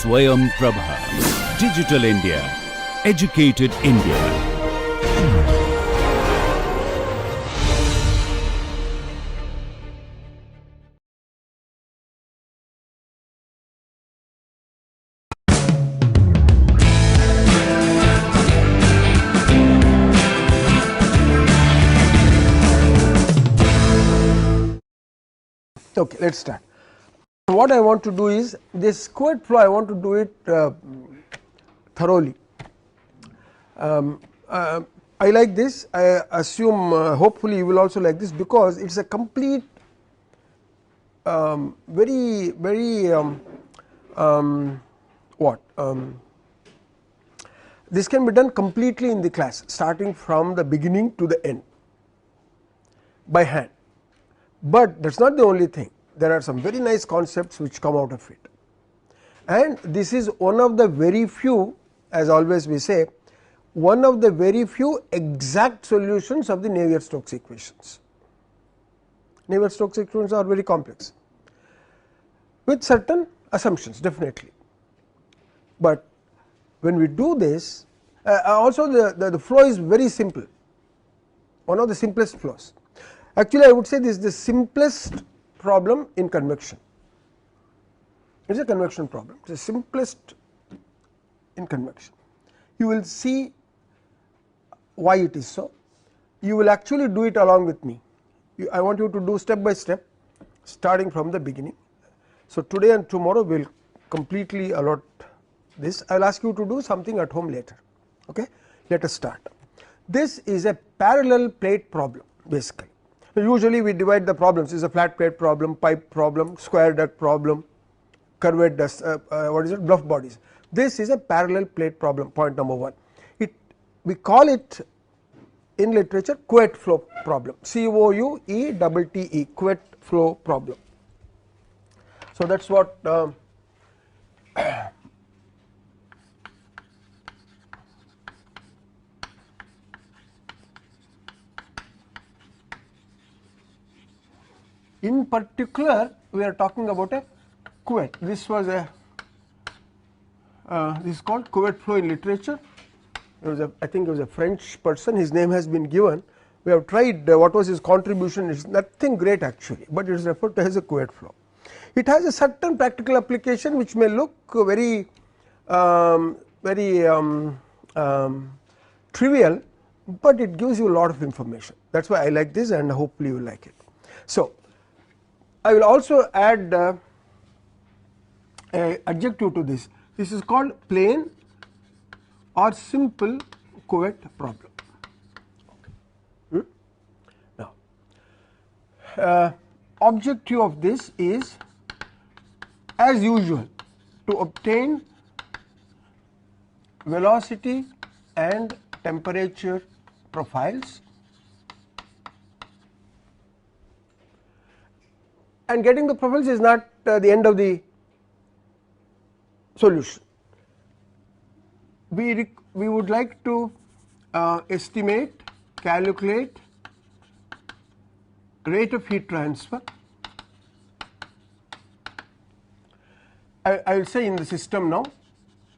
Swayamprabha. Digital India. Educated India. Okay, let's start. What I want to do is this Couette flow, I want to do it thoroughly. I like this. I assume hopefully you will also like this, because it is a complete this can be done completely in the class, starting from the beginning to the end by hand. But that is not the only thing. There are some very nice concepts which come out of it, and this is one of the very few, as always we say, one of the very few exact solutions of the Navier-Stokes equations. Navier-Stokes equations are very complex with certain assumptions, definitely, but when we do this, also the flow is very simple, one of the simplest flows. Actually, I would say this is the simplest problem in convection. It is a convection problem, it is the simplest in convection. You will see why it is so. You will actually do it along with me. I want you to do step by step, starting from the beginning. So today and tomorrow we will completely allot this. I will ask you to do something at home later. Okay, let us start. This is a parallel plate problem basically. Usually we divide the problems. Is a flat plate problem, pipe problem, square duct problem, curved bluff bodies. This is a parallel plate problem, point number 1. We call it in literature Couette flow problem, C-O-U-E-T-T-E, Couette flow problem. So that is what in particular we are talking about a Couette. This was a this is called Couette flow in literature. It was I think it was a French person, his name has been given. We have tried what was his contribution. It is nothing great actually, but it is referred to as a Couette flow. It has a certain practical application which may look very trivial, but it gives you a lot of information. That is why I like this, and hopefully you will like it. So I will also add a adjective to this. This is called plain or simple Couette problem. Now, objective of this is, as usual, to obtain velocity and temperature profiles, and getting the profiles is not the end of the solution. We would like to estimate, calculate rate of heat transfer. I will say in the system now,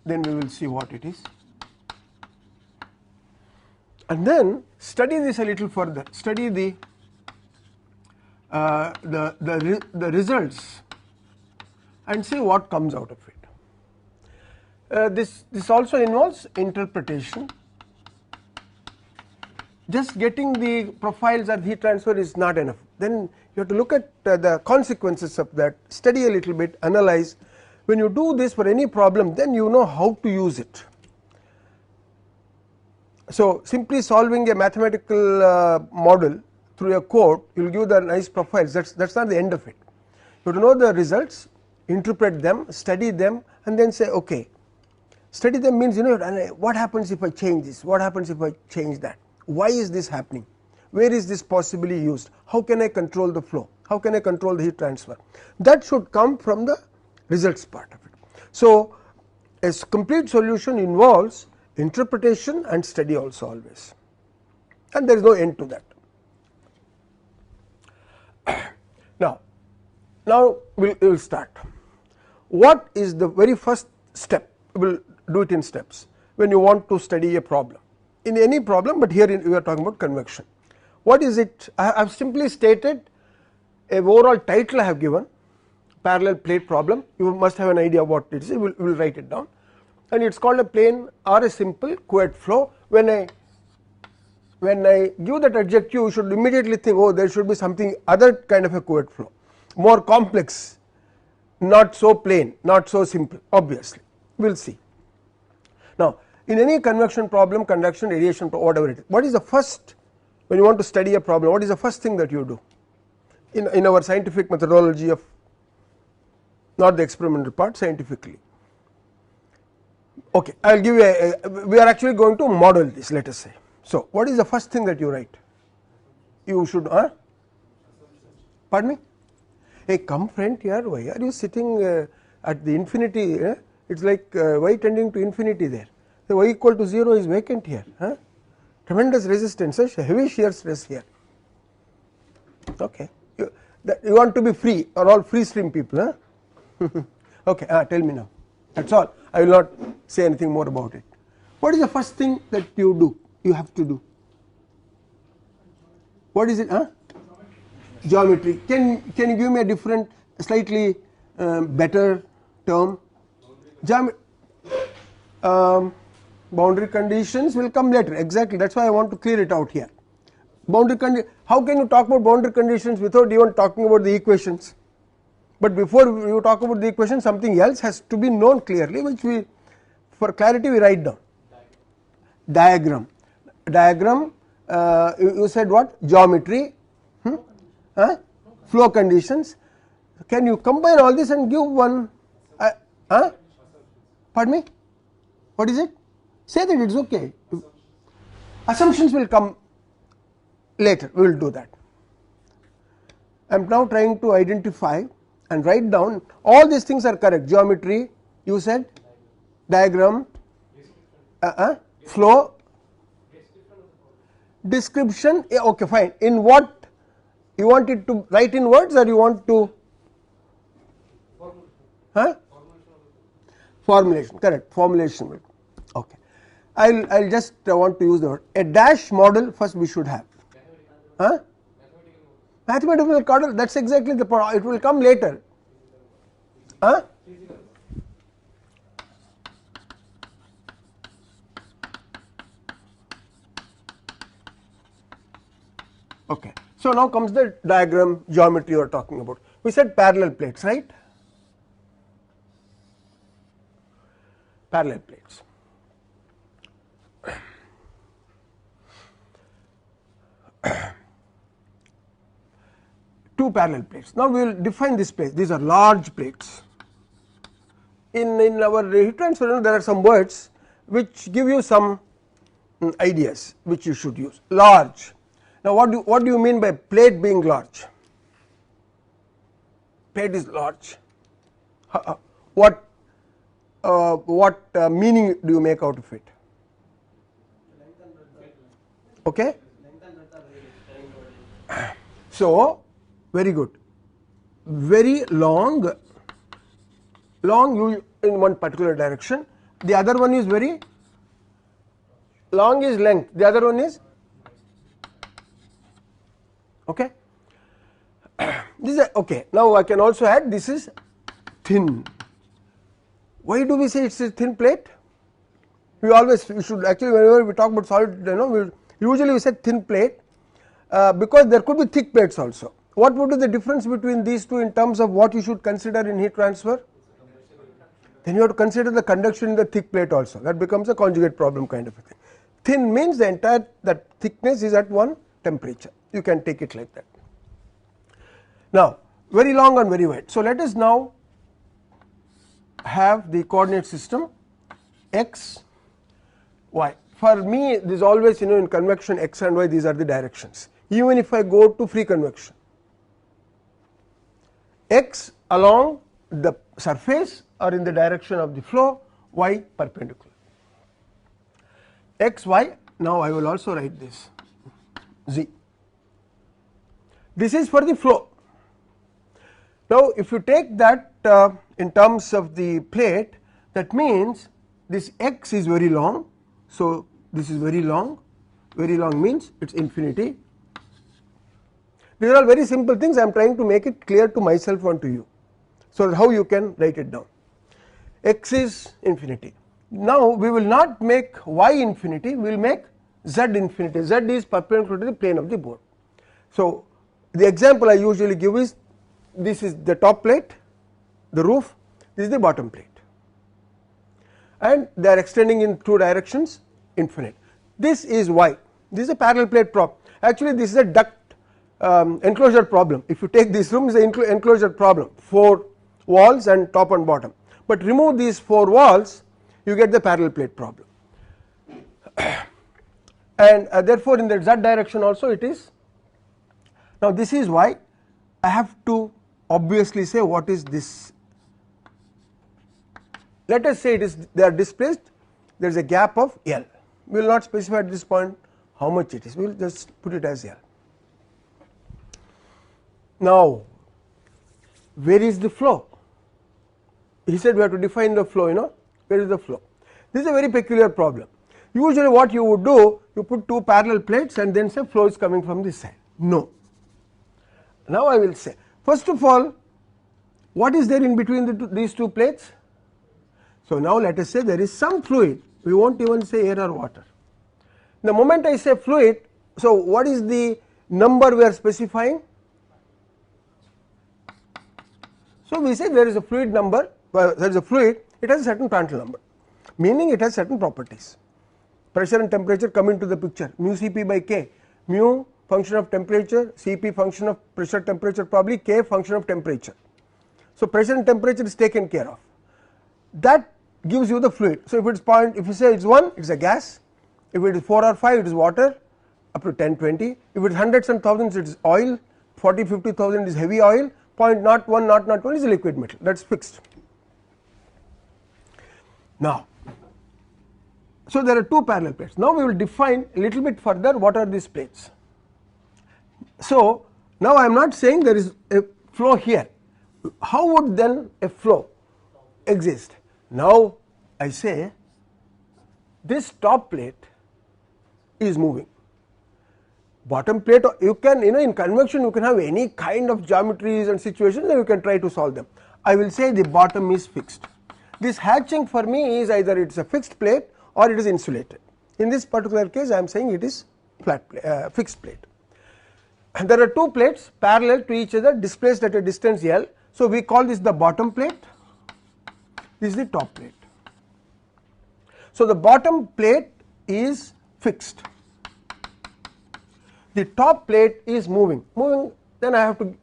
then we will see what it is, and then study this a little further, study the results and see what comes out of it. This also involves interpretation. Just getting the profiles or heat transfer is not enough. Then you have to look at the consequences of that, study a little bit, analyze. When you do this for any problem, then you know how to use it. So simply solving a mathematical model through a code, you will give the nice profiles. That's not the end of it. You have to know the results, interpret them, study them, and then say, okay. Study them means, you know, what happens if I change this? What happens if I change that? Why is this happening? Where is this possibly used? How can I control the flow? How can I control the heat transfer? That should come from the results part of it. So a complete solution involves interpretation and study also always, and there is no end to that. Now we will start. What is the very first step, we will do it in steps when you want to study a problem, in any problem, but here we are talking about convection. What is it? I have simply stated a overall title I have given, parallel plate problem. You must have an idea what it is, we will write it down, and it is called a plane or a simple Couette flow. When I give that adjective, you should immediately think, oh, there should be something other kind of a Couette flow, more complex, not so plain, not so simple, obviously we will see. Now in any convection problem, conduction, radiation, whatever it is, what is the first, when you want to study a problem, what is the first thing that you do in our scientific methodology of, not the experimental part, scientifically? Okay, I will give you we are actually going to model this, let us say. So what is the first thing that you write? You should, pardon me? Hey, come friend here, why are you sitting at the infinity? It is like y tending to infinity there. The y equal to 0 is vacant here. Tremendous resistance, heavy shear stress here. Okay, you want to be free, or all free stream people? Okay, tell me now. That is all. I will not say anything more about it. What is the first thing that you do? You have to do. What is it? Geometry. Can you give me a different, slightly better term? Boundary conditions will come later. Exactly. That is why I want to clear it out here. Boundary how can you talk about boundary conditions without even talking about the equations? But before you talk about the equation, something else has to be known clearly, which we, for clarity, we write down. Diagram. You said what? Geometry, flow conditions. Can you combine all this and give one? Pardon me? What is it? Say that it is okay. Assumptions will come later, we will do that. I am now trying to identify and write down all these things are correct. Geometry, you said, diagram, flow, description, okay, fine. In what you want it to write in words, or you want to formulation, correct, formulation. Okay, I'll just want to use the word a dash model. First we should have mathematical model. That's exactly the point. It will come later. Okay, so now comes the diagram, geometry you are talking about. We said parallel plates, right? Parallel plates. Two parallel plates. Now we will define this plate. These are large plates. In our heat transfer, there are some words which give you some ideas which you should use. Large. Now what do you mean by plate being large? Plate is large. What meaning do you make out of it? Okay. So very good. Very long you in one particular direction. The other one is very long is length. The other one is okay. This is okay. Now I can also add this is thin. Why do we say it's a thin plate? We should actually, whenever we talk about solid, usually we say thin plate because there could be thick plates also. What would be the difference between these two in terms of what you should consider in heat transfer? Then you have to consider the conduction in the thick plate also. That becomes a conjugate problem kind of a thing. Thin means the entire that thickness is at one temperature. You can take it like that. Now very long and very wide. So let us now have the coordinate system x, y. For me this is always in convection x and y, these are the directions. Even if I go to free convection, x along the surface or in the direction of the flow, y perpendicular. X, y, now I will also write this z. This is for the flow. Now if you take that in terms of the plate, That means this x is very long, so this is very long means it is infinity. These are all very simple things, I am trying to make it clear to myself and to you. So how you can write it down. X is infinity. Now we will not make y infinity, we will make z infinity. Z is perpendicular to the plane of the board. So the example I usually give is, this is the top plate, the roof, this is the bottom plate, and they are extending in two directions, infinite. This is y, this is a parallel plate prop. Actually this is a duct enclosure problem. If you take this room, is an enclosure problem, 4 walls and top and bottom, but remove these 4 walls, you get the parallel plate problem. And therefore in the z direction also it is. Now this is y, I have to obviously say what is this. Let us say it is, they are displaced, there is a gap of L. We will not specify at this point how much it is, we will just put it as L. Now where is the flow? He said we have to define the flow, where is the flow? This is a very peculiar problem. Usually what you would do, you put 2 parallel plates and then say flow is coming from this side. No. Now I will say, first of all, what is there in between these 2 plates? So now let us say there is some fluid, we won't even say air or water. The moment I say fluid, so what is the number we are specifying? So we say there is a fluid number, there is a fluid, it has a certain Prandtl number, meaning it has certain properties. Pressure and temperature come into the picture, mu Cp by K, mu function of temperature, Cp function of pressure temperature, probably K function of temperature. So pressure and temperature is taken care of. That gives you the fluid. So if it is if you say it is 1, it is a gas, if it is 4 or 5 it is water, up to 10, 20, if it is hundreds and thousands it is oil, 40, 50,000 is heavy oil, 0.01, 0.01 is a liquid metal, that is fixed. Now, so there are 2 parallel plates. Now we will define a little bit further what are these plates. So now I am not saying there is a flow here. How would then a flow exist? Now I say this top plate is moving. Bottom plate, you can, in convection you can have any kind of geometries and situations and you can try to solve them. I will say the bottom is fixed. This hatching for me is either it is a fixed plate or it is insulated. In this particular case I am saying it is fixed plate. And there are 2 plates parallel to each other displaced at a distance L. So we call this the bottom plate, this is the top plate. So the bottom plate is fixed, the top plate is moving, then I have to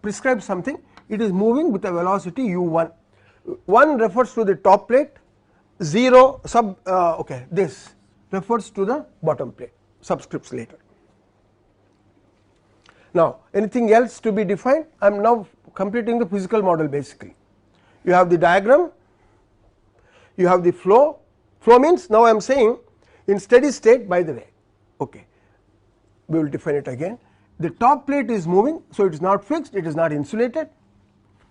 prescribe something, it is moving with a velocity u1. 1 refers to the top plate, 0 this refers to the bottom plate, subscripts later. Now anything else to be defined? I am now completing the physical model basically. You have the diagram, you have the flow. Flow means, now I am saying in steady state, by the way, we will define it again. The top plate is moving, so it is not fixed, it is not insulated.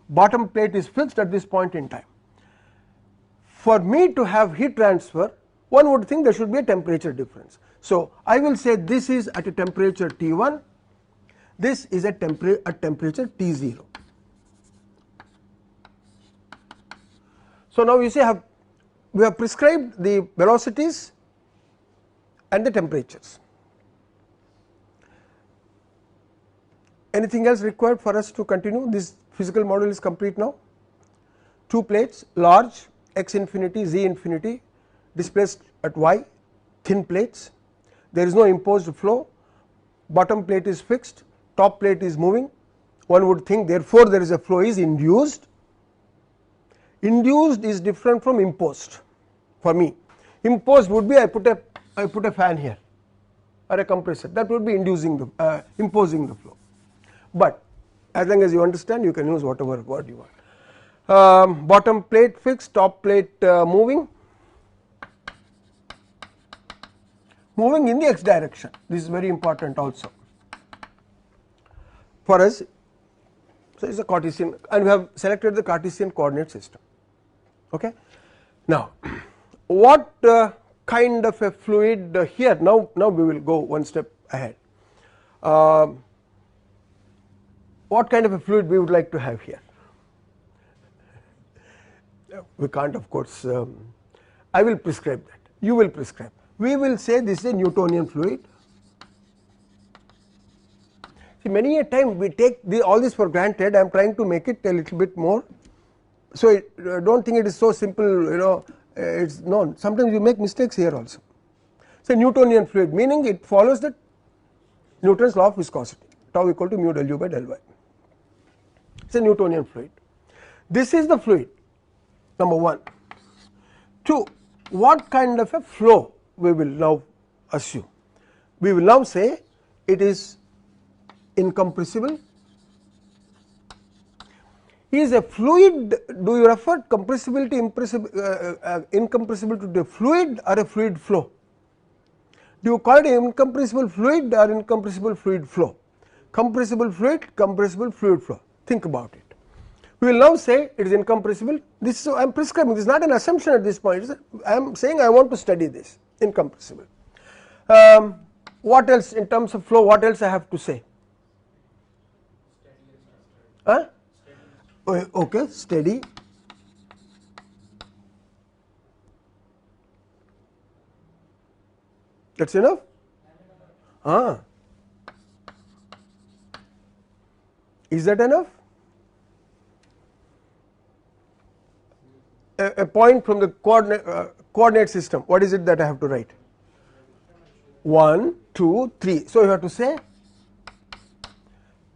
Bottom plate is fixed at this point in time. For me to have heat transfer, one would think there should be a temperature difference. So I will say this is at a temperature T1, this is at temperature T0. So now you see we have prescribed the velocities and the temperatures. Anything else required for us to continue? This physical model is complete now. 2 plates, large, x infinity, z infinity, displaced at y, thin plates. There is no imposed flow, bottom plate is fixed, top plate is moving. One would think therefore there is a flow is induced. Induced is different from imposed for me. Imposed would be I put a fan here or a compressor, that would be imposing the flow. But as long as you understand, you can use whatever word you want. Bottom plate fixed, top plate moving in the x direction. This is very important also for us. So it is a Cartesian, and we have selected the Cartesian coordinate system. Okay. Now, what kind of a fluid here? Now we will go one step ahead. What kind of a fluid we would like to have here? We can't, of course. I will prescribe that. You will prescribe. We will say this is a Newtonian fluid. See, many a time we take all this for granted. I am trying to make it a little bit more. So don't think it is so simple. You know, it's no. Sometimes you make mistakes here also. So Newtonian fluid, meaning it follows the Newton's law of viscosity. Tau equal to mu del u by del y. It's a Newtonian fluid. This is the fluid. Number 1. 2. What kind of a flow we will now assume? We will now say it is incompressible. Is a fluid, do you refer compressibility, incompressible to the fluid or a fluid flow? Do you call it an incompressible fluid or incompressible fluid flow? Compressible fluid, compressible fluid flow. Think about it. We will now say it is incompressible. This, so I am prescribing, this is not an assumption at this point. I am saying I want to study this, incompressible. What else in terms of flow, what else I have to say? Huh? Okay, steady. That's enough? Is that enough? A point from the coordinate system, what is it that I have to write? 1, 2, 3. So you have to say,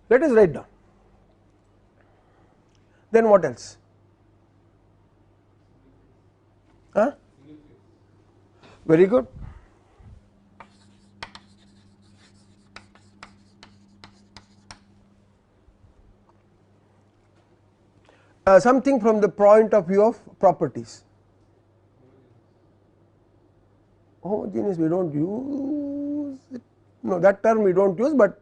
let us write down. Then what else? Very good. Something from the point of view of properties. Homogeneous we don't use it. No, that term we don't use, but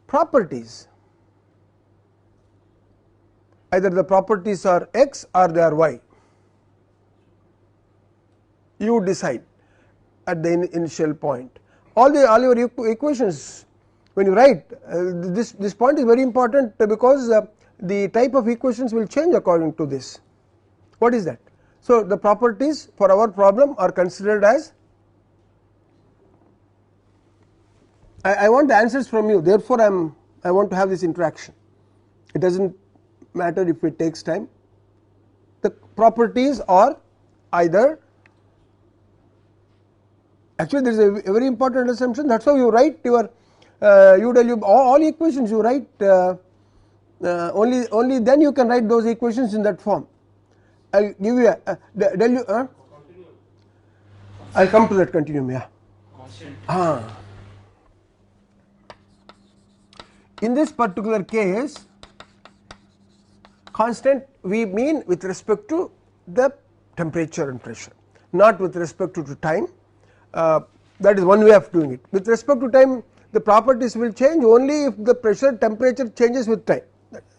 properties. Either the properties are x or they are y. You decide at the initial point. All your equations, when you write, this point is very important because the type of equations will change according to this. What is that? So the properties for our problem are considered as, I want the answers from you, therefore I want to have this interaction. It doesn't matter if it takes time. The properties are either, actually there is a very important assumption, that is how you write your u del u, all equations you write, only then you can write those equations in that form. I will give you a del u, I will come to that continuum, yeah. In this particular case, constant we mean with respect to the temperature and pressure, not with respect to time. That is one way of doing it. With respect to time, the properties will change only if the pressure temperature changes with time.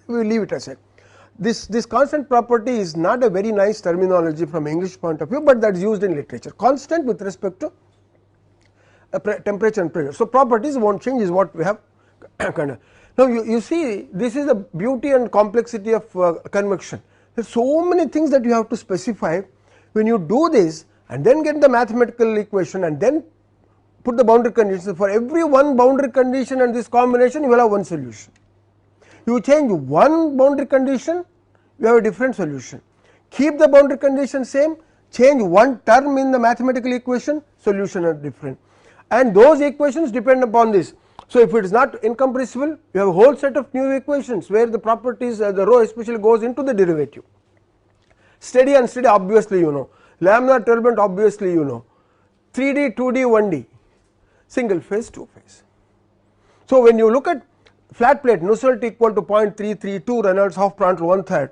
We will leave it aside. This constant property is not a very nice terminology from English point of view, but that is used in literature. Constant with respect to temperature and pressure. So properties won't change is what we have kind of. Now you see, this is the beauty and complexity of convection. There are so many things that you have to specify. When you do this and then get the mathematical equation and then put the boundary conditions, for every one boundary condition and this combination you will have one solution. You change one boundary condition, you have a different solution. Keep the boundary condition same, change one term in the mathematical equation, solution are different. And those equations depend upon this. So if it is not incompressible, you have a whole set of new equations where the properties, the rho especially goes into the derivative. Steady and steady obviously you know, laminar turbulent obviously you know, 3D, 2D, 1D, single phase, two phase. So when you look at flat plate, Nusselt equal to 0.332, Reynolds half Prandtl 1/3,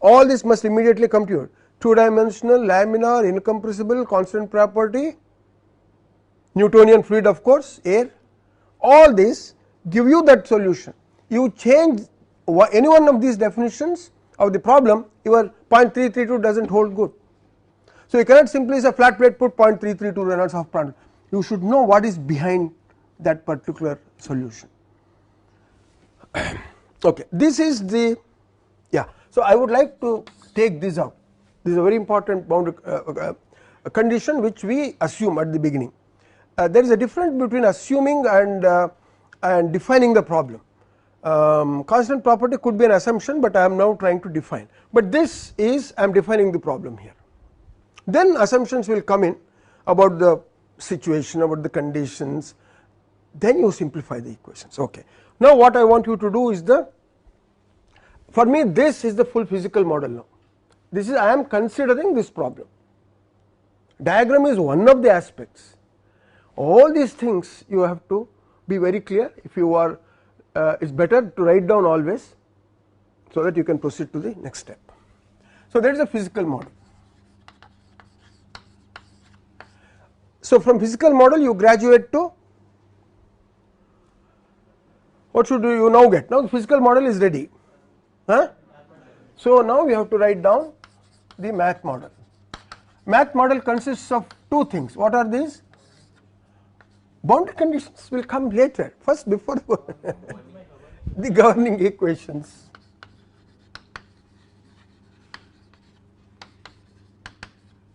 all this must immediately compute. 2-dimensional, laminar, incompressible, constant property, Newtonian fluid of course, air, all this give you that solution. You change any one of these definitions of the problem, your 0.332 does not hold good. So you cannot simply say flat plate put 0.332 Reynolds of Prandtl. You should know what is behind that particular solution. Okay, this is the, yeah. So I would like to take this out. This is a very important boundary condition which we assume at the beginning. There is a difference between assuming and defining the problem. Constant property could be an assumption, but I am now trying to define. But this is, I am defining the problem here. Then assumptions will come in about the situation, about the conditions, then you simplify the equations. Okay. Now what I want you to do is for me this is the full physical model now. This is, I am considering this problem. Diagram is one of the aspects. All these things you have to be very clear. If you are, it's better to write down always, so that you can proceed to the next step. So that is a physical model. So from physical model you graduate to, what should you now get? Now the physical model is ready. Huh? So now we have to write down the math model. Math model consists of two things. What are these? Boundary conditions will come later. First, before the governing equations.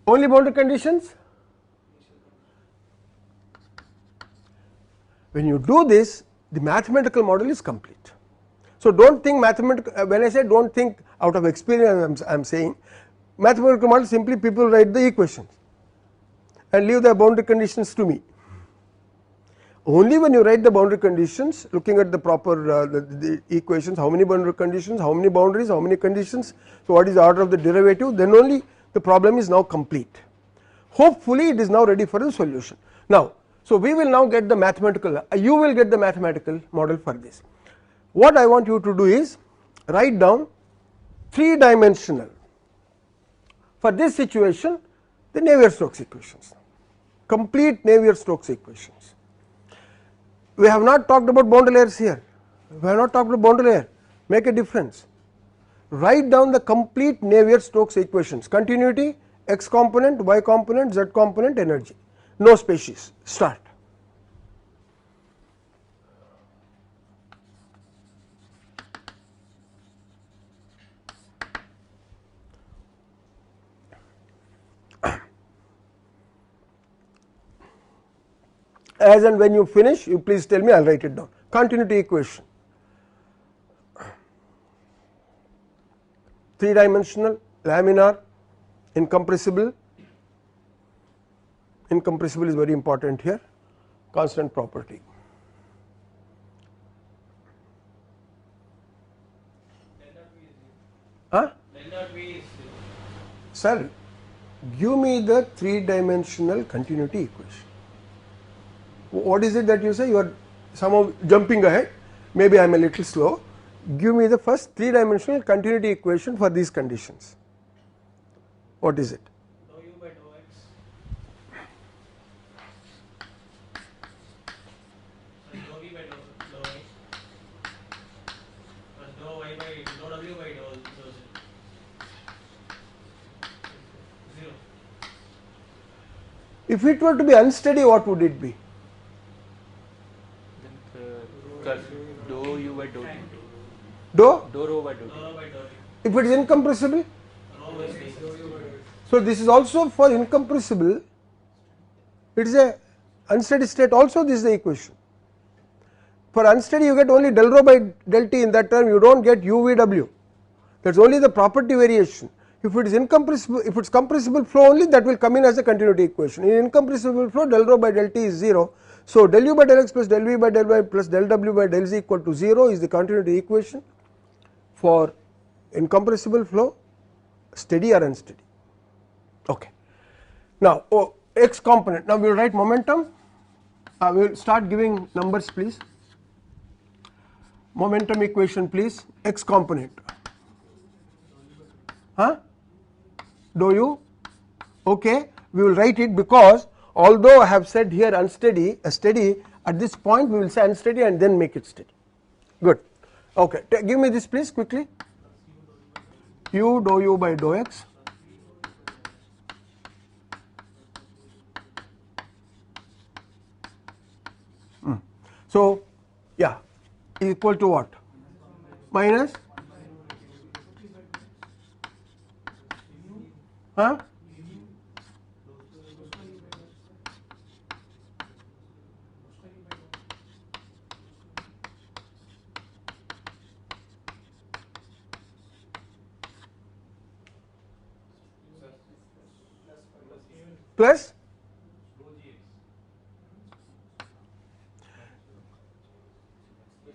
Only boundary conditions? When you do this, the mathematical model is complete. So do not think mathematical, when I say do not think out of experience, I am saying mathematical model simply people write the equations and leave the boundary conditions to me. Only when you write the boundary conditions, looking at the proper the equations, how many boundary conditions, how many boundaries, how many conditions, so what is the order of the derivative, then only the problem is now complete. Hopefully it is now ready for the solution. Now, so we will now get the mathematical, you will get the mathematical model for this. What I want you to do is write down 3-dimensional, for this situation, the Navier-Stokes equations, complete Navier-Stokes equations. We have not talked about boundary layers here, we have not talked about boundary layer, make a difference. Write down the complete Navier-Stokes equations, continuity, x component, y component, z component, energy, no species, start. As and when you finish, you please tell me, I will write it down. Continuity equation, 3-dimensional, laminar, incompressible. Incompressible is very important here, constant property. Huh? Sir, give me the 3-dimensional continuity equation. What is it that you say? You are somehow jumping ahead, maybe I am a little slow. Give me the first 3-dimensional continuity equation for these conditions. What is it? Dou u by dou x plus dou v by dou y plus dou y by dou w by dou z. 0. If it were to be unsteady, what would it be? Dou u by dou t. Dou? Dou rho by dou t. Dou by dou v. If it is incompressible? Rho by space. So this is also for incompressible, it is a unsteady state also, this is the equation. For unsteady you get only del rho by del t, in that term you do not get UVW, that is only the property variation. If it is incompressible, if it is compressible flow only, that will come in as a continuity equation. In incompressible flow, del rho by del t is 0. So del u by del x plus del v by del y plus del w by del z equal to 0 is the continuity equation for incompressible flow, steady or unsteady. Okay. Now x component, now we will write momentum, we will start giving numbers please. Momentum equation please, x component, huh? Dou u, okay, we will write it because although I have said here unsteady, steady, at this point we will say unsteady and then make it steady. Good. Okay, give me this please quickly. Q dou U by dou X so yeah equal to what? Minus huh? Plus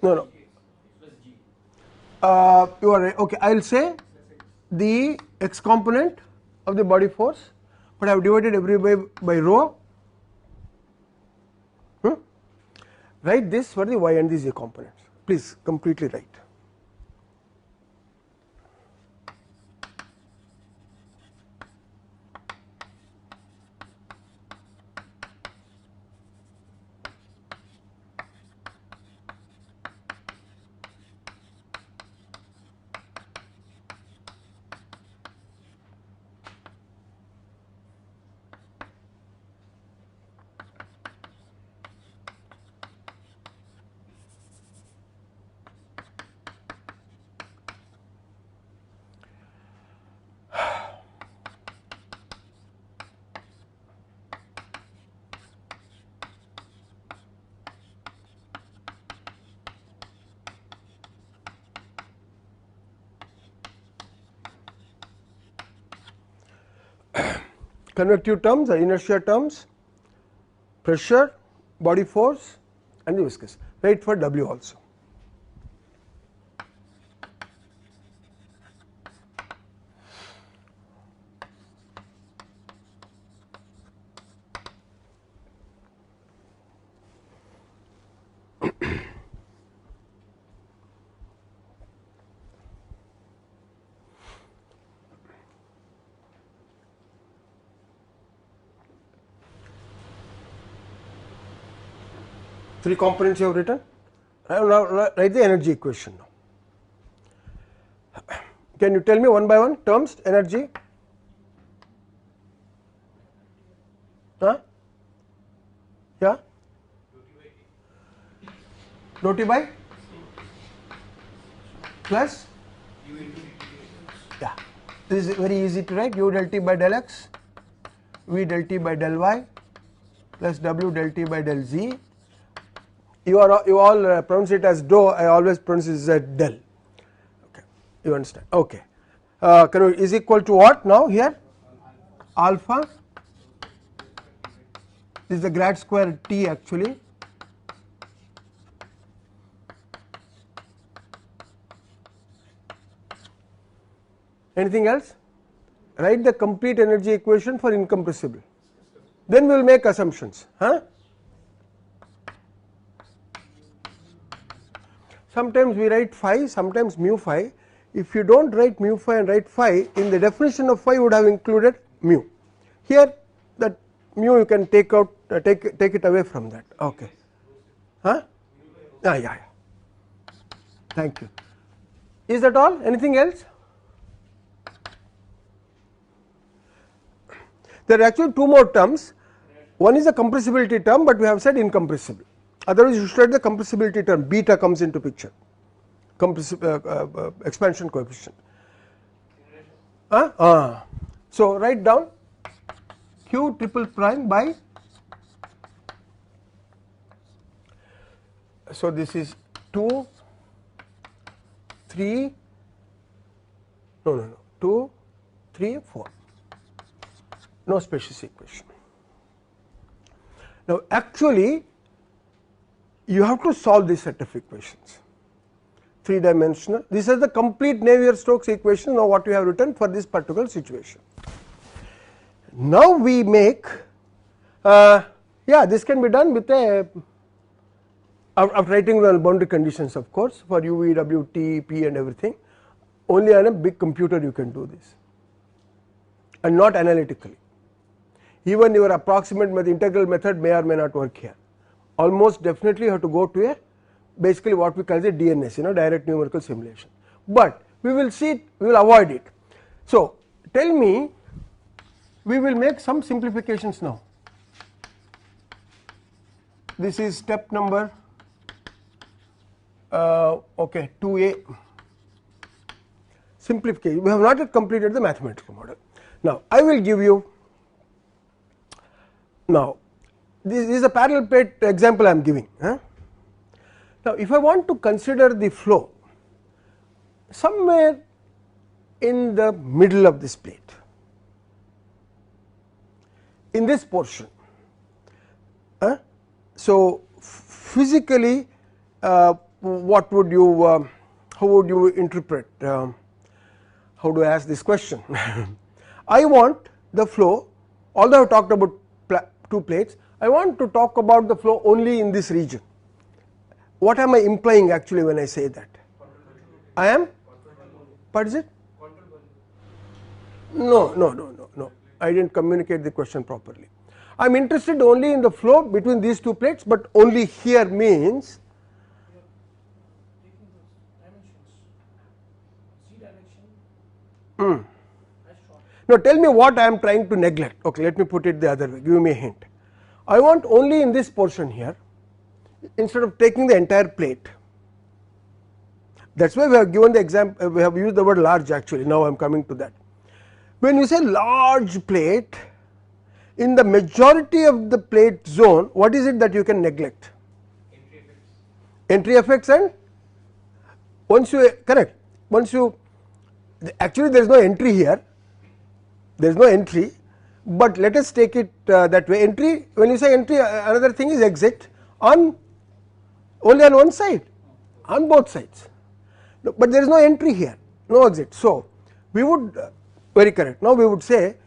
no you are right. Okay, I will say the x component of the body force, but I have divided every by rho. Write this for the y and the z components. Please completely write. Convective terms are inertia terms, pressure, body force and the viscous. Write for W also. Three components you have written. Now write the energy equation now. Can you tell me one by one terms energy? Huh? Yeah? Dou T by plus? Yeah. This is very easy to write. U del T by del X, V del T by del Y plus W del T by del Z. You all pronounce it as dou. I always pronounce it as del. Okay, you understand? Okay. Is equal to what now here? Alpha. This is the grad square T actually. Anything else? Write the complete energy equation for incompressible. Then we will make assumptions. Huh? Sometimes we write phi, sometimes mu phi. If you don't write mu phi and write phi, in the definition of phi would have included mu. Here that mu you can take out, take it away from that. Okay. Huh? Yeah. Thank you. Is that all? Anything else? There are actually two more terms. One is a compressibility term, but we have said incompressible. Otherwise, you should write the compressibility term. Beta comes into picture. Expansion coefficient. So write down Q triple prime by. So this is 2, 3. No. 2, 3, 4. No spacious equation. Now actually you have to solve this set of equations, 3-dimensional. This is the complete Navier-Stokes equation now what we have written for this particular situation. Now we make, this can be done with of writing the boundary conditions of course for U, V, W, T, P and everything. Only on a big computer you can do this and not analytically. Even your approximate integral method may or may not work here. Almost definitely you have to go to a basically what we call the DNS, direct numerical simulation. But we will see it, we will avoid it. So, tell me, we will make some simplifications now. This is step number okay, 2a, simplification. We have not yet completed the mathematical model. Now, I will give you, now this is a parallel plate example I am giving. Now, if I want to consider the flow somewhere in the middle of this plate, in this portion, so physically what would you how would you interpret, how do I ask this question? I want the flow, although I have talked about two plates, I want to talk about the flow only in this region. What am I implying actually when I say that? I am, what is it? No, I didn't communicate the question properly. I am interested only in the flow between these two plates, but only here means now tell me what I am trying to neglect. Okay, let me put it the other way, give me a hint. I want only in this portion here, instead of taking the entire plate. That is why we have given the example, we have used the word large actually, now I am coming to that. When you say large plate, in the majority of the plate zone, what is it that you can neglect? Entry effects and once you, correct, once you, actually there is no entry here, there is no entry, but let us take it that way. Entry, when you say entry, another thing is exit on only on one side, on both sides, no, but there is no entry here, no exit. So, we would very correct. Now, we would say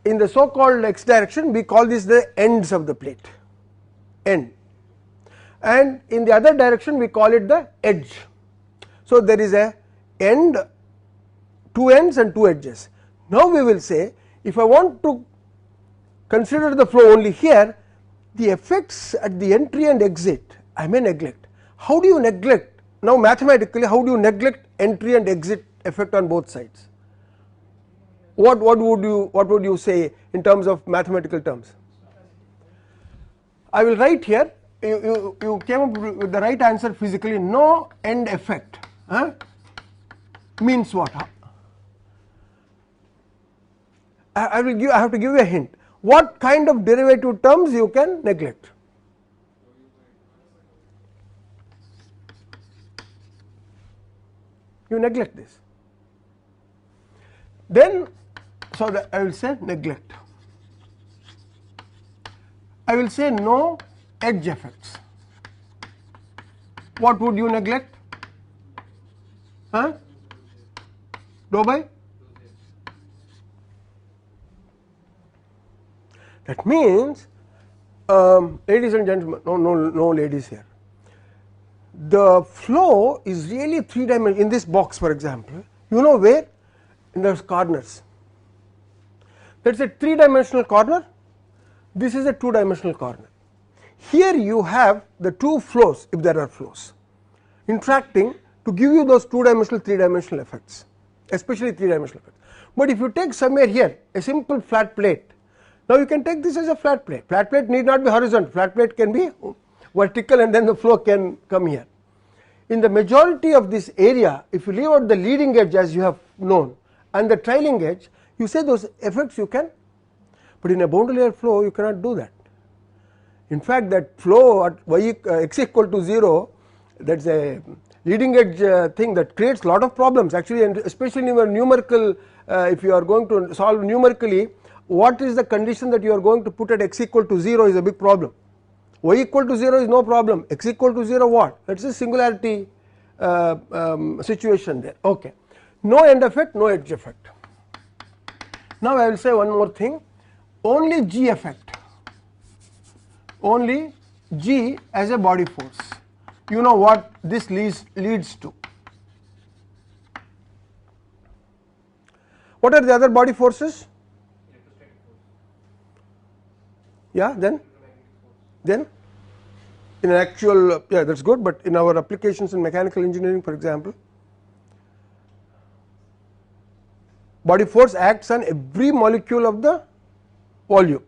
in the so called x direction we call this the ends of the plate, end, and in the other direction we call it the edge. So, there is a end, two ends and two edges. Now, we will say if I want to consider the flow only here, the effects at the entry and exit I may neglect. How do you neglect? Now, mathematically how do you neglect entry and exit effect on both sides? What would you say in terms of mathematical terms? I will write here, you came up with the right answer physically, no end effect means what? I have to give you a hint. What kind of derivative terms you can neglect? You neglect this. Then, so that I will say neglect. I will say no edge effects. What would you neglect? Dou by? That means, ladies and gentlemen, no ladies here. The flow is really three dimensional. In this box, for example, you know where? In those corners. That is a three dimensional corner. This is a two dimensional corner. Here you have the two flows, if there are flows, interacting to give you those two dimensional, three dimensional effects, especially three dimensional effects. But if you take somewhere here a simple flat plate, now you can take this as a flat plate. Flat plate need not be horizontal, flat plate can be vertical and then the flow can come here. In the majority of this area, if you leave out the leading edge as you have known and the trailing edge, you say those effects you can, but in a boundary layer flow you cannot do that. In fact, that flow at x equal to 0, that is a leading edge thing that creates lot of problems actually, and especially in your numerical, if you are going to solve numerically, what is the condition that you are going to put at x equal to 0 is a big problem. Y equal to 0 is no problem, x equal to 0 what? That is a singularity situation there. Okay. No end effect, no edge effect. Now I will say one more thing, only G effect, only G as a body force. You know what this leads to. What are the other body forces? Yeah, then in an actual, yeah, that's good, but in our applications in mechanical engineering, for example, Body force acts on every molecule of the volume.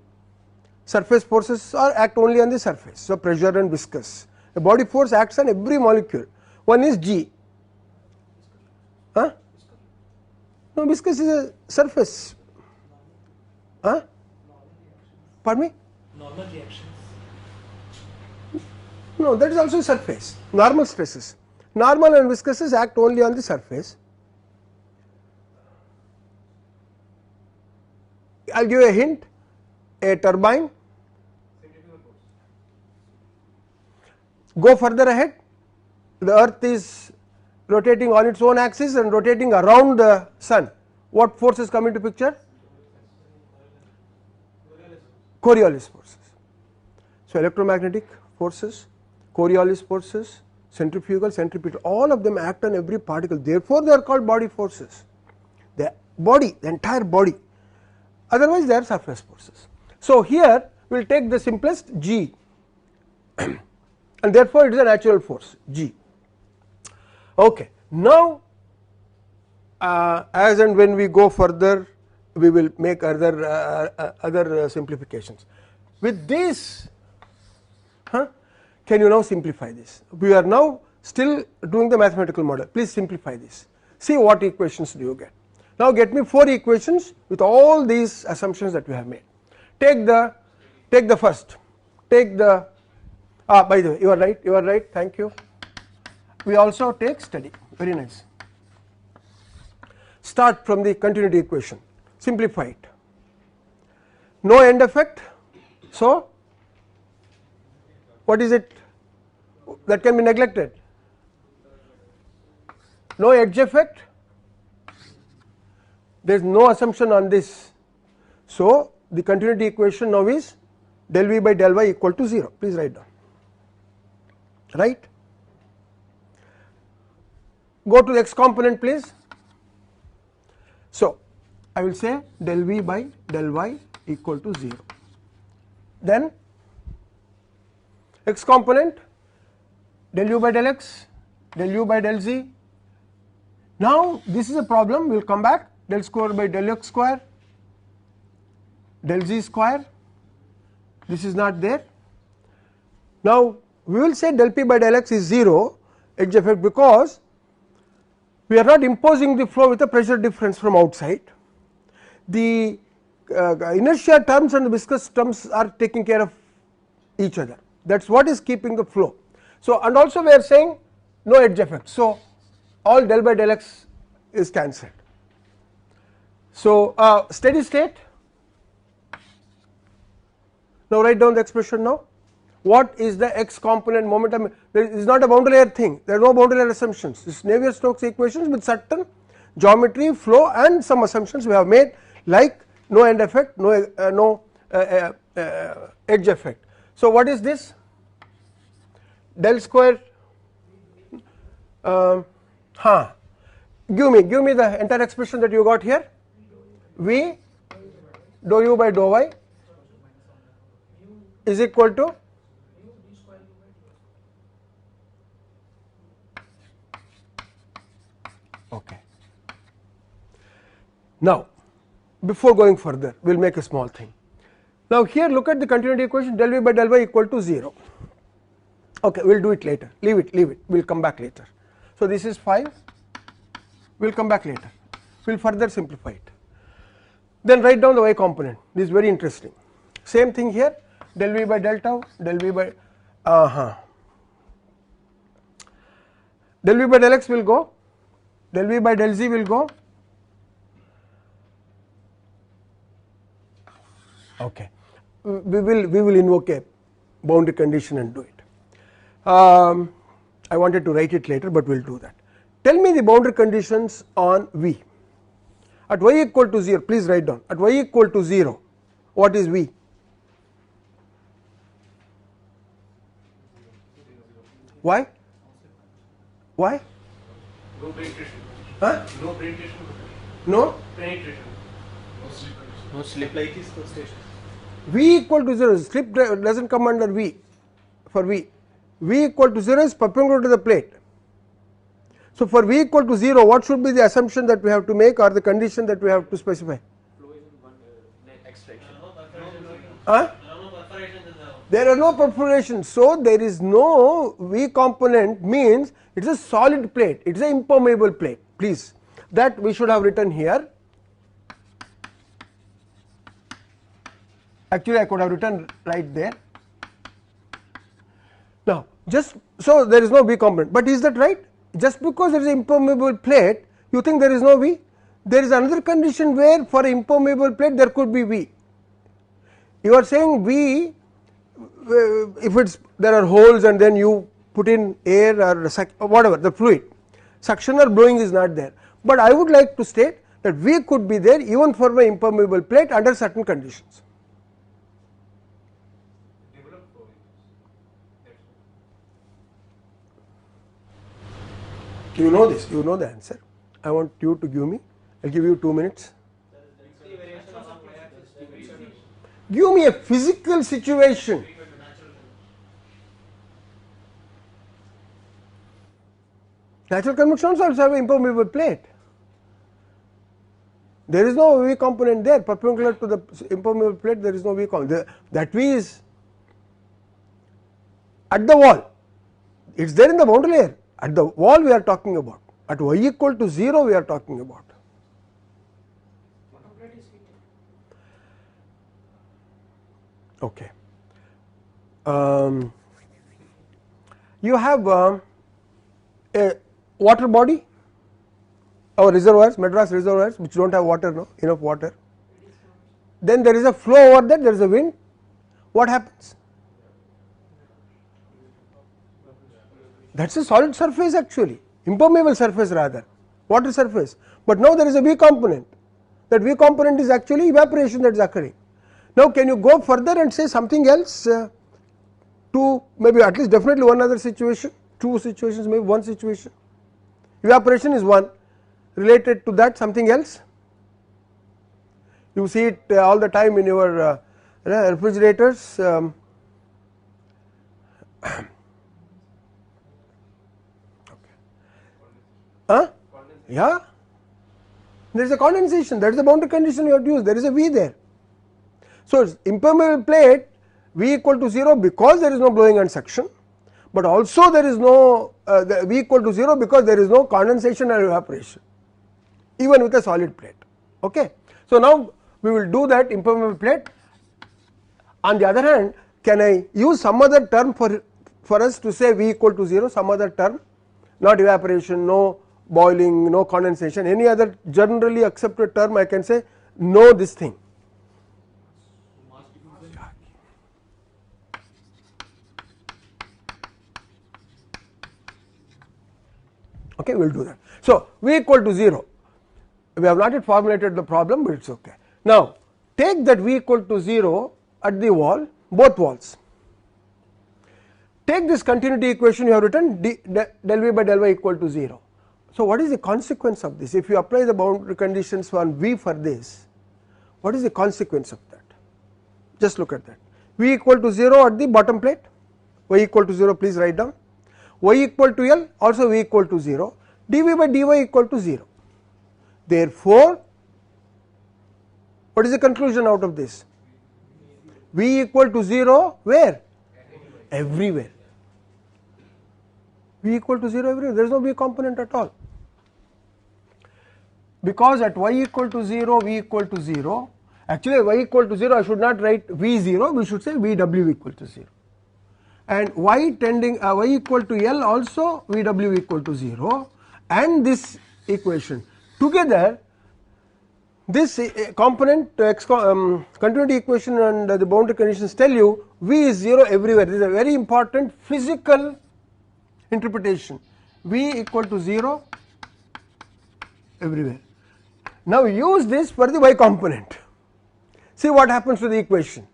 Surface forces are act only on the surface. So, pressure and viscous. The body force acts on every molecule. One is G. Huh? No, viscous is a surface. Huh? Pardon me? Normal reactions. No, that is also surface. Normal stresses. Normal and viscouses act only on the surface. I will give a hint. A turbine. Go further ahead. The earth is rotating on its own axis and rotating around the sun. What forces come into picture? Coriolis forces. So, electromagnetic forces, Coriolis forces, centrifugal, centripetal, all of them act on every particle. Therefore, they are called body forces. The body, the entire body. Otherwise, they are surface forces. So, here we will take the simplest G and therefore, it is a natural force G. Okay. Now, as and when we go further, we will make other simplifications. With this, can you now simplify this? We are now still doing the mathematical model. Please simplify this. See what equations do you get. Now, get me 4 equations with all these assumptions that we have made. Take the first. Take the by the way, you are right, thank you. We also take steady, very nice. Start from the continuity equation, simplify it. No end effect, so what is it that can be neglected? No edge effect, there is no assumption on this. So, the continuity equation now is del V by del Y equal to 0, please write down. Right. Go to the x component please. So, I will say del V by del Y equal to 0. Then x component del U by del x, del U by del Z. Now, this is a problem, we will come back, del square by del x square, del Z square, this is not there. Now, we will say del P by del x is 0 edge effect because we are not imposing the flow with a pressure difference from outside. The inertia terms and the viscous terms are taking care of each other, that is what is keeping the flow. So, and also we are saying no edge effect. So, all del by del x is cancelled. So, steady state. Now, write down the expression now. What is the x component momentum? There is not a boundary layer thing, there are no boundary layer assumptions. This is Navier-Stokes equations with certain geometry, flow and some assumptions we have made, like no end effect, no edge effect. So, what is this? Del square, give me the entire expression that you got here. V dou U by dou Y is equal to okay. Now, before going further, we will make a small thing. Now, here look at the continuity equation del V by del Y equal to 0. Okay, we will do it later, leave it, we will come back later. So, this is 5, we will come back later, we will further simplify it. Then write down the Y component, this is very interesting. Same thing here, del V by del tau, del V by del V by del x will go, del V by del Z will go. Okay, we will invoke a boundary condition and do it. I wanted to write it later, but we will do that. Tell me the boundary conditions on V. At y equal to 0, please write down. At y equal to 0, what is V? Why? Why? No penetration. Huh? No penetration. No? Penetration. No slip like this station. V equal to 0, slip does not come under V for V. V equal to 0 is perpendicular to the plate. So for V equal to 0, what should be the assumption that we have to make or the condition that we have to specify? Flow is in one extraction. Huh? There are no perforations, so there is no V component, means it is a solid plate, it is an impermeable plate. Please, that we should have written here. Actually, I could have written right there. Now, just so there is no V component, but is that right? Just because there is an impermeable plate, you think there is no V? There is another condition where for an impermeable plate there could be V. You are saying V, if it's there are holes and then you put in air or whatever the fluid, suction or blowing is not there. But I would like to state that V could be there even for my impermeable plate under certain conditions. You know this, you know the answer. I want you to give me, I will give you 2 minutes. Give me a physical situation. Natural convection also have an impermeable plate. There is no V component there, perpendicular to the impermeable plate there is no V component. That V is at the wall, it is there in the boundary layer. At the wall we are talking about, at y equal to 0 we are talking about. Okay. You have a water body, our reservoirs, Madras reservoirs which do not have water, no, enough water. Then there is a flow over that, there is a wind. What happens? That is a solid surface actually, impermeable surface rather, water surface. But now there is a V component. That V component is actually evaporation that is occurring. Now can you go further and say something else to maybe at least definitely one other situation, 2 situations, maybe 1 situation. Evaporation is one, related to that something else. You see it all the time in your refrigerators. Yeah, there is a condensation, that is the boundary condition you have to use, there is a V there. So impermeable plate V equal to 0 because there is no blowing and suction, but also there is no V equal to 0 because there is no condensation and evaporation even with a solid plate. Okay. So now we will do that impermeable plate. On the other hand, can I use some other term for us to say V equal to 0, some other term, not evaporation, no boiling, no condensation, any other generally accepted term I can say no this thing. Okay, we will do that. So V equal to 0, we have not yet formulated the problem, but it is okay. Now take that V equal to 0 at the wall, both walls. Take this continuity equation you have written del V by del Y equal to 0. So what is the consequence of this? If you apply the boundary conditions on V for this, what is the consequence of that? Just look at that. V equal to 0 at the bottom plate, Y equal to 0, please write down. Y equal to L, also V equal to 0, dV by dy equal to 0. Therefore, what is the conclusion out of this? V equal to 0 where? Everywhere. V equal to 0 everywhere, there is no V component at all. Because at y equal to 0, V equal to 0, actually y equal to 0 I should not write V0, we should say VW equal to 0. And y tending y equal to L also VW equal to 0, and this equation together, this component continuity equation and the boundary conditions tell you V is 0 everywhere. This is a very important physical interpretation. V equal to 0 everywhere. Now use this for the y component. See what happens to the equation.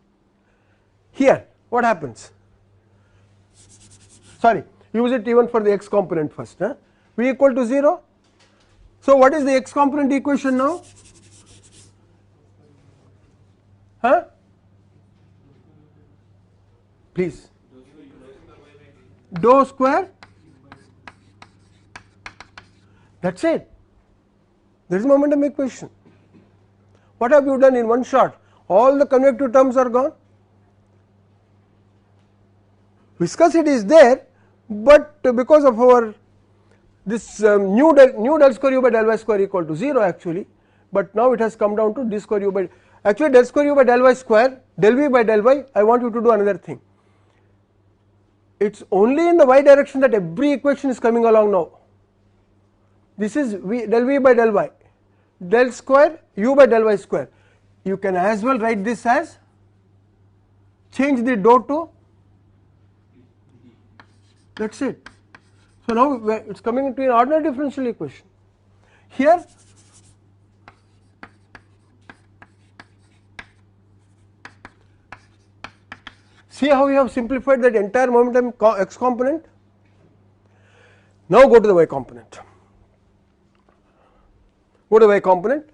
Here what happens? Sorry, use it even for the x component first. V equal to 0. So what is the x component equation now? Please. Dou square That is it. There is momentum equation. What have you done in one shot? All the convective terms are gone. Viscosity is there, but because of our this new del square u by del y square equal to 0 actually, but now it has come down to d square u by, actually del square u by del y square, del v by del y, I want you to do another thing. It is only in the y direction that every equation is coming along now. This is del v by del y, del square u by del y square. You can as well write this as, change the dou to, that is it. So now it is coming into an ordinary differential equation. Here see how we have simplified that entire momentum x component. Now go to the y component. Go to the y component.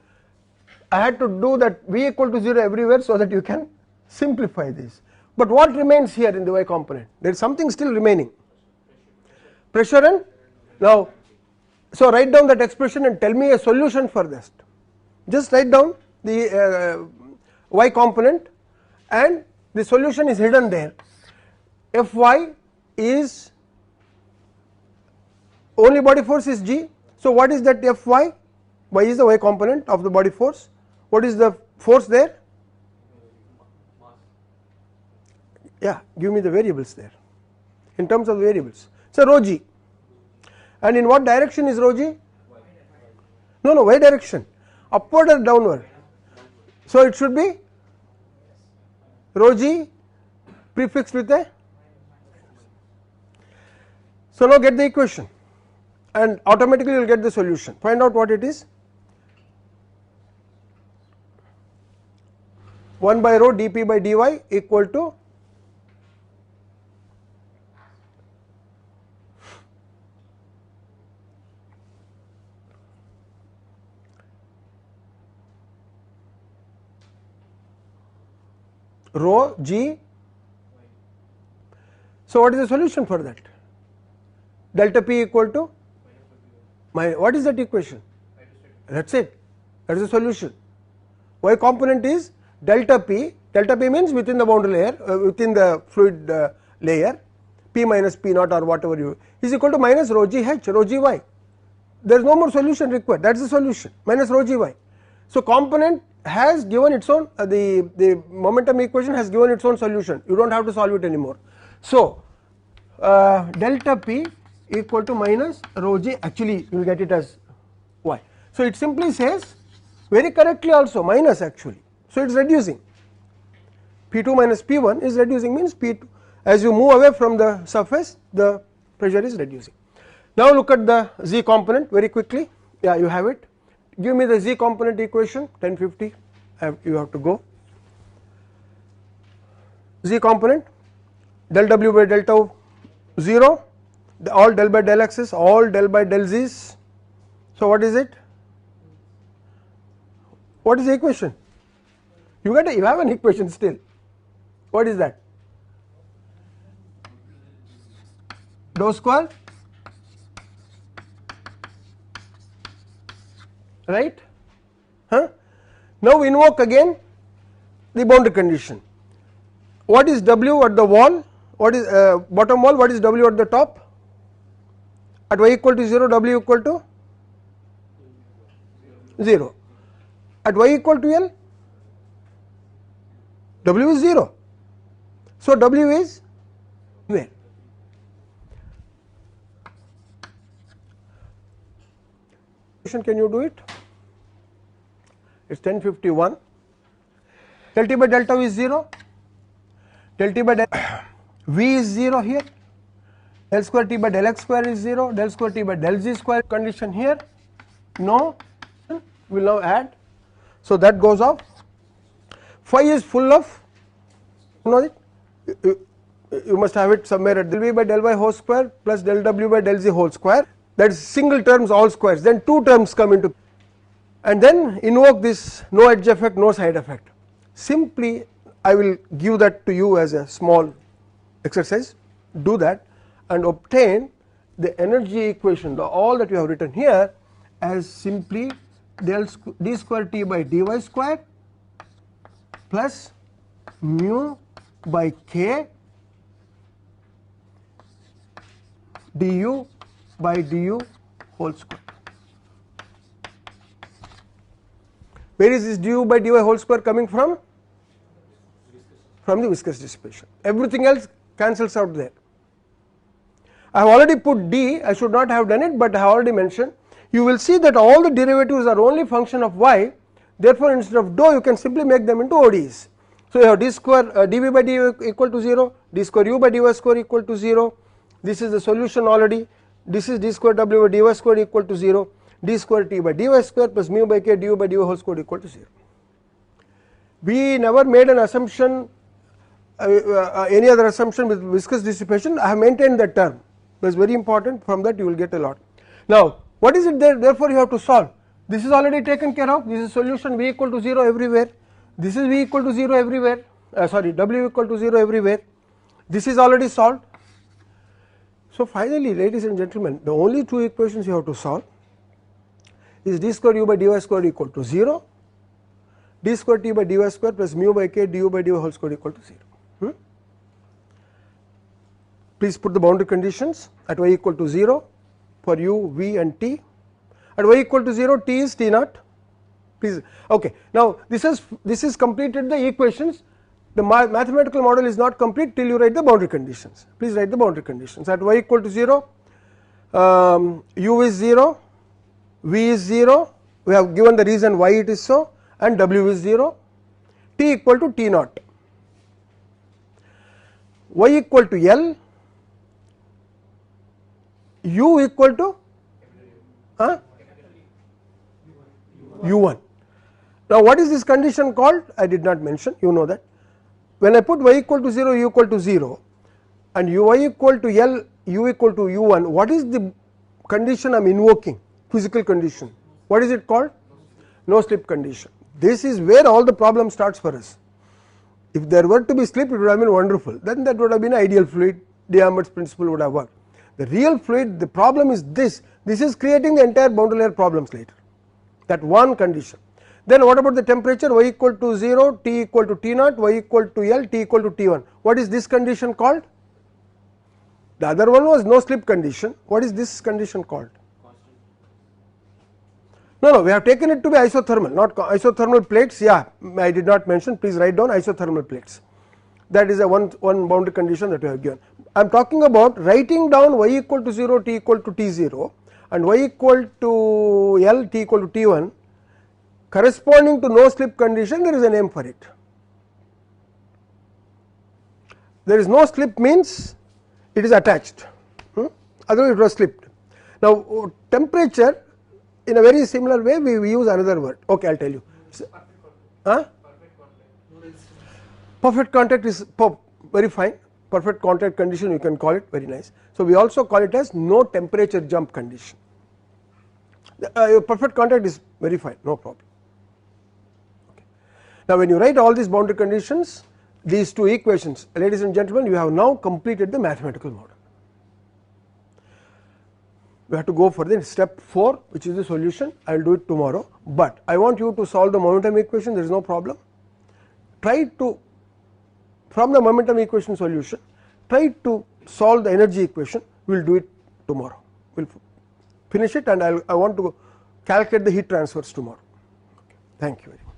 I had to do that v equal to 0 everywhere so that you can simplify this. But what remains here in the y component? There is something still remaining. Pressure and, now, so write down that expression and tell me a solution for this. Just write down the y component and the solution is hidden there. Fy is, only body force is g. So what is that Fy? Y is the y component of the body force. What is the force there? Yeah, give me the variables there in terms of the variables. So rho g, and in what direction is rho g? No, y direction, upward or downward. So it should be rho g prefixed with a. So now get the equation and automatically you will get the solution. Find out what it is. 1 by rho dp by dy equal to rho g. So what is the solution for that? Delta p equal to what is that equation? That is it, that is the solution. Y component is delta p means within the boundary layer, within the fluid layer, p minus p naught or whatever you is equal to minus rho g h, rho g y. There is no more solution required, that is the solution, minus rho g y. So component has given its own, the momentum equation has given its own solution, you do not have to solve it anymore. So delta p equal to minus rho g, actually you will get it as y. So it simply says very correctly also minus actually, so it is reducing, P2 minus P1 is reducing, means P2, as you move away from the surface the pressure is reducing. Now look at the z component very quickly. Yeah, you have it. Give me the z component equation, 1050 you have to go. Z component, del w by del tau 0, all del by del x's, all del by del z's. So what is it? What is the equation? You have an equation still. What is that? Dou square, right? Now invoke again the boundary condition. What is W at the wall? What is bottom wall? What is W at the top? At y equal to 0, W equal to 0. At y equal to L, W is 0. So W is where? Can you do it? It is 1051. Del T by del tau is 0. Del T by del V is 0 here. Del square T by del x square is 0. Del square T by del z square condition here. No. We will now add. So that goes off. Phi is full of, you know it? You must have it somewhere at del v by del y whole square plus del w by del z whole square. That is single terms all squares, then two terms come into, and then invoke this no edge effect, no side effect. Simply I will give that to you as a small exercise, do that and obtain the energy equation, all that you have written here as simply d square T by dy square plus mu by k du by du whole square. Where is this du by dy whole square coming from? From the viscous dissipation. Everything else cancels out there. I have already put d, I should not have done it, but I have already mentioned. You will see that all the derivatives are only function of y, therefore instead of dou you can simply make them into ODEs. So you have d square dv by dy equal to 0, d square u by dy square equal to 0, this is the solution already, this is d square w by dy square equal to 0, d square T by dy square plus mu by k du by dy whole square equal to 0. We never made an assumption, any other assumption with viscous dissipation. I have maintained that term. That is very important, from that you will get a lot. Now what is it there, therefore you have to solve? This is already taken care of, this is solution v equal to 0 everywhere, this is v equal to 0 everywhere, w equal to 0 everywhere, this is already solved. So finally, ladies and gentlemen, the only two equations you have to solve is d square u by dy square equal to 0, d square T by dy square plus mu by k du by dy whole square equal to 0. Please put the boundary conditions at y equal to 0 for u, v and t. At y equal to 0, t is t naught. Please, okay. Now this is completed the equations. The mathematical model is not complete till you write the boundary conditions. Please write the boundary conditions. At y equal to 0, u is 0, v is 0. We have given the reason why it is so, and w is 0. T equal to t naught. Y equal to L, u equal to u1. Now what is this condition called? I did not mention, you know that. When I put y equal to 0, u equal to 0 and y equal to L, u equal to u1, what is the condition I am invoking? Physical condition. What is it called? No slip condition. This is where all the problem starts for us. If there were to be slip, it would have been wonderful, then that would have been ideal fluid, D'Alembert principle would have worked. The real fluid, the problem is this is creating the entire boundary layer problems later, that one condition. Then what about the temperature? Y equal to 0, T equal to T naught, y equal to L, T equal to T1. What is this condition called? The other one was no slip condition. What is this condition called? No, we have taken it to be isothermal, not isothermal plates. Yeah, I did not mention, please write down isothermal plates. That is a one boundary condition that we have given. I am talking about writing down y equal to 0, T equal to T0 and y equal to L, T equal to T1 corresponding to no slip condition. There is a name for it. There is no slip means it is attached, otherwise it was slipped. Now temperature, in a very similar way we use another word. Okay, I will tell you. Perfect contact is very fine. Perfect contact condition you can call it, very nice. So we also call it as no temperature jump condition. Perfect contact is very fine, no problem. Okay. Now when you write all these boundary conditions, these two equations, ladies and gentlemen, you have now completed the mathematical model. We have to go for the step 4, which is the solution. I will do it tomorrow, but I want you to solve the momentum equation. There is no problem. Try to, from the momentum equation solution, try to solve the energy equation. We will do it tomorrow. We will finish it, and I want to calculate the heat transfers tomorrow. Okay. Thank you very much.